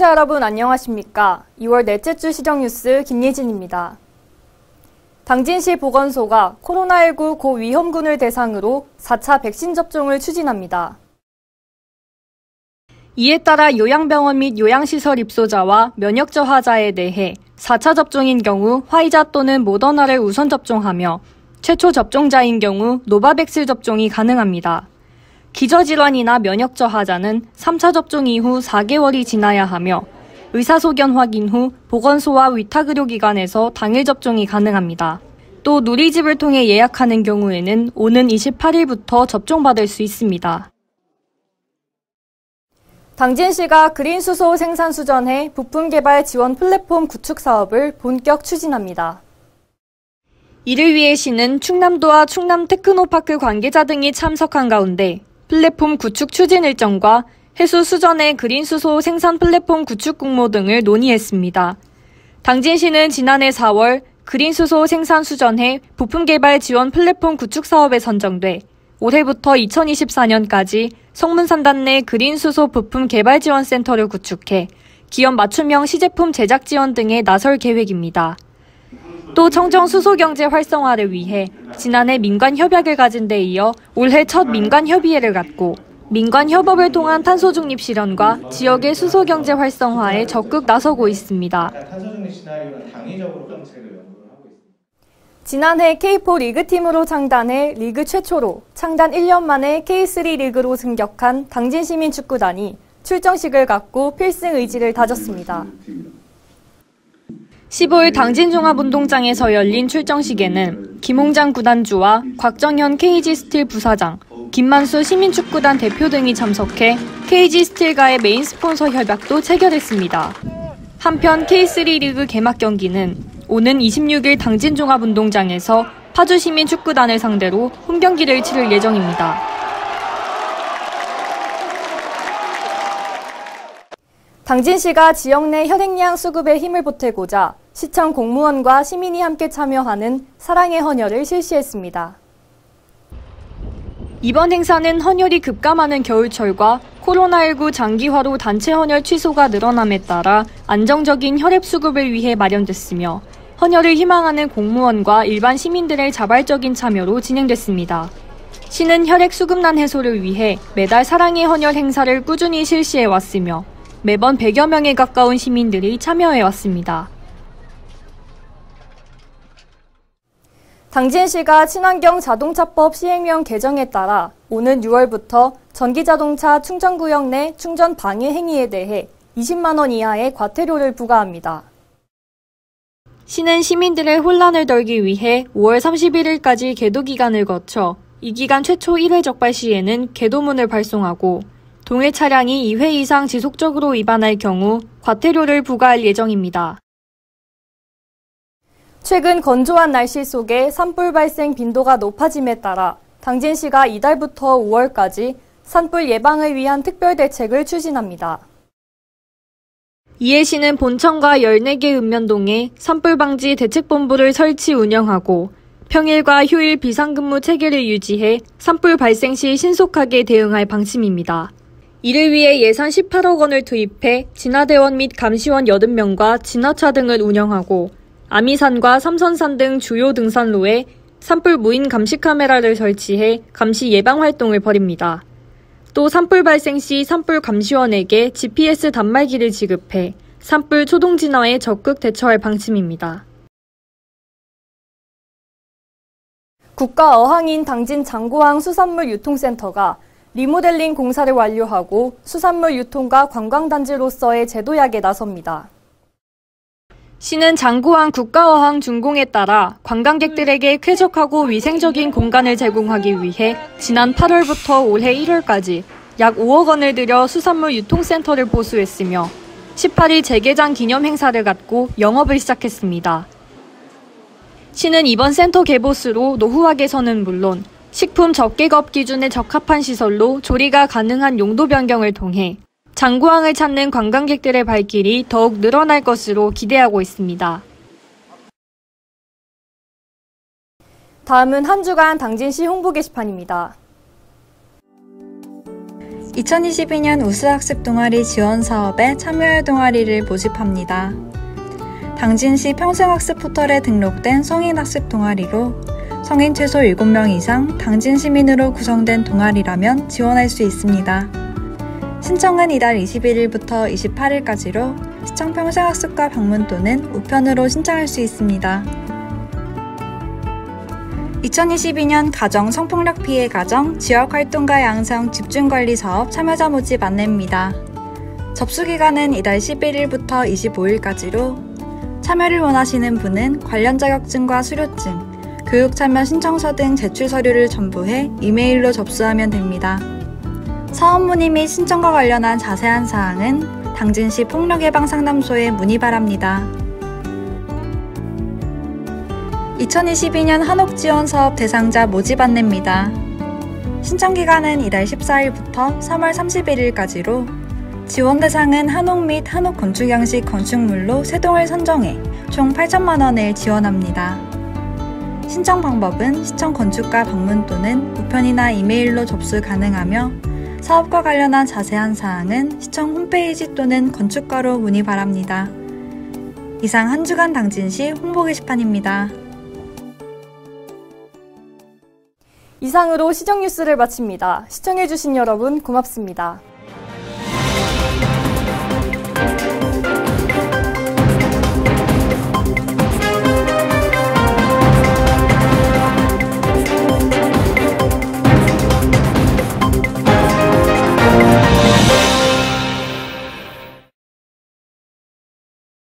시청자 여러분 안녕하십니까? 2월 넷째 주 시정뉴스 김예진입니다. 당진시 보건소가 코로나19 고위험군을 대상으로 4차 백신 접종을 추진합니다. 이에 따라 요양병원 및 요양시설 입소자와 면역 저하자에 대해 4차 접종인 경우 화이자 또는 모더나를 우선 접종하며 최초 접종자인 경우 노바백스 접종이 가능합니다. 기저질환이나 면역 저하자는 3차 접종 이후 4개월이 지나야 하며 의사소견 확인 후 보건소와 위탁의료기관에서 당일 접종이 가능합니다. 또 누리집을 통해 예약하는 경우에는 오는 28일부터 접종받을 수 있습니다. 당진시가 그린수소 생산 수전해 부품 개발 지원 플랫폼 구축 사업을 본격 추진합니다. 이를 위해 시는 충남도와 충남테크노파크 관계자 등이 참석한 가운데 플랫폼 구축 추진 일정과 해수 수전의 그린수소 생산 플랫폼 구축 공모 등을 논의했습니다. 당진시는 지난해 4월 그린수소 생산 수전해 부품 개발 지원 플랫폼 구축 사업에 선정돼 올해부터 2024년까지 성문산단 내 그린수소 부품 개발 지원 센터를 구축해 기업 맞춤형 시제품 제작 지원 등에 나설 계획입니다. 또 청정 수소 경제 활성화를 위해 지난해 민관 협약을 가진 데 이어 올해 첫 민관 협의회를 갖고 민관 협업을 통한 탄소 중립 실현과 지역의 수소 경제 활성화에 적극 나서고 있습니다. 지난해 K4 리그팀으로 창단해 리그 최초로 창단 1년 만에 K3 리그로 승격한 당진시민축구단이 출정식을 갖고 필승 의지를 다졌습니다. 15일 당진종합운동장에서 열린 출정식에는 김홍장 구단주와 곽정현 KG스틸 부사장, 김만수 시민축구단 대표 등이 참석해 KG스틸과의 메인 스폰서 협약도 체결했습니다. 한편 K3 리그 개막 경기는 오는 26일 당진종합운동장에서 파주시민축구단을 상대로 홈경기를 치를 예정입니다. 당진시가 지역 내 혈액량 수급에 힘을 보태고자 시청 공무원과 시민이 함께 참여하는 사랑의 헌혈을 실시했습니다. 이번 행사는 헌혈이 급감하는 겨울철과 코로나19 장기화로 단체 헌혈 취소가 늘어남에 따라 안정적인 혈액 수급을 위해 마련됐으며 헌혈을 희망하는 공무원과 일반 시민들의 자발적인 참여로 진행됐습니다. 시는 혈액 수급난 해소를 위해 매달 사랑의 헌혈 행사를 꾸준히 실시해왔으며 매번 100여 명에 가까운 시민들이 참여해왔습니다. 당진시가 친환경 자동차법 시행령 개정에 따라 오는 6월부터 전기자동차 충전구역 내 충전 방해 행위에 대해 20만 원 이하의 과태료를 부과합니다. 시는 시민들의 혼란을 덜기 위해 5월 31일까지 계도 기간을 거쳐 이 기간 최초 1회 적발 시에는 계도문을 발송하고 동일 차량이 2회 이상 지속적으로 위반할 경우 과태료를 부과할 예정입니다. 최근 건조한 날씨 속에 산불 발생 빈도가 높아짐에 따라 당진시가 이달부터 5월까지 산불 예방을 위한 특별 대책을 추진합니다. 이에 시는 본청과 14개 읍면동에 산불 방지 대책본부를 설치 운영하고 평일과 휴일 비상근무 체계를 유지해 산불 발생 시 신속하게 대응할 방침입니다. 이를 위해 예산 18억 원을 투입해 진화대원 및 감시원 80명과 진화차 등을 운영하고 아미산과 삼선산 등 주요 등산로에 산불 무인 감시 카메라를 설치해 감시 예방 활동을 벌입니다. 또 산불 발생 시 산불 감시원에게 GPS 단말기를 지급해 산불 초동 진화에 적극 대처할 방침입니다. 국가어항인 당진 장고항 수산물 유통센터가 리모델링 공사를 완료하고 수산물 유통과 관광단지로서의 재도약에 나섭니다. 시는 장고항 국가어항 준공에 따라 관광객들에게 쾌적하고 위생적인 공간을 제공하기 위해 지난 8월부터 올해 1월까지 약 5억 원을 들여 수산물 유통센터를 보수했으며 18일 재개장 기념 행사를 갖고 영업을 시작했습니다. 시는 이번 센터 개보수로 노후화 개선은 물론 식품 적객업 기준에 적합한 시설로 조리가 가능한 용도 변경을 통해 장구항을 찾는 관광객들의 발길이 더욱 늘어날 것으로 기대하고 있습니다. 다음은 한 주간 당진시 홍보 게시판입니다. 2022년 우수학습 동아리 지원 사업에 참여할 동아리를 모집합니다. 당진시 평생학습 포털에 등록된 성인학습 동아리로 성인 최소 7명 이상 당진 시민으로 구성된 동아리라면 지원할 수 있습니다. 신청은 이달 21일부터 28일까지로 시청 평생학습과 방문 또는 우편으로 신청할 수 있습니다. 2022년 가정 성폭력 피해 가정 지역활동가 양성 집중관리 사업 참여자 모집 안내입니다. 접수기간은 이달 11일부터 25일까지로 참여를 원하시는 분은 관련 자격증과 수료증, 교육참여 신청서 등 제출 서류를 첨부해 이메일로 접수하면 됩니다. 사업 문의 및 신청과 관련한 자세한 사항은 당진시 폭력예방상담소에 문의 바랍니다. 2022년 한옥지원사업 대상자 모집 안내입니다. 신청기간은 이달 14일부터 3월 31일까지로 지원 대상은 한옥 및 한옥 건축 양식 건축물로 3동을 선정해 총 8천만 원을 지원합니다. 신청 방법은 시청 건축가 방문 또는 우편이나 이메일로 접수 가능하며 사업과 관련한 자세한 사항은 시청 홈페이지 또는 건축가로 문의 바랍니다. 이상 한 주간 당진시 홍보 게시판입니다. 이상으로 시정뉴스를 마칩니다. 시청해주신 여러분 고맙습니다.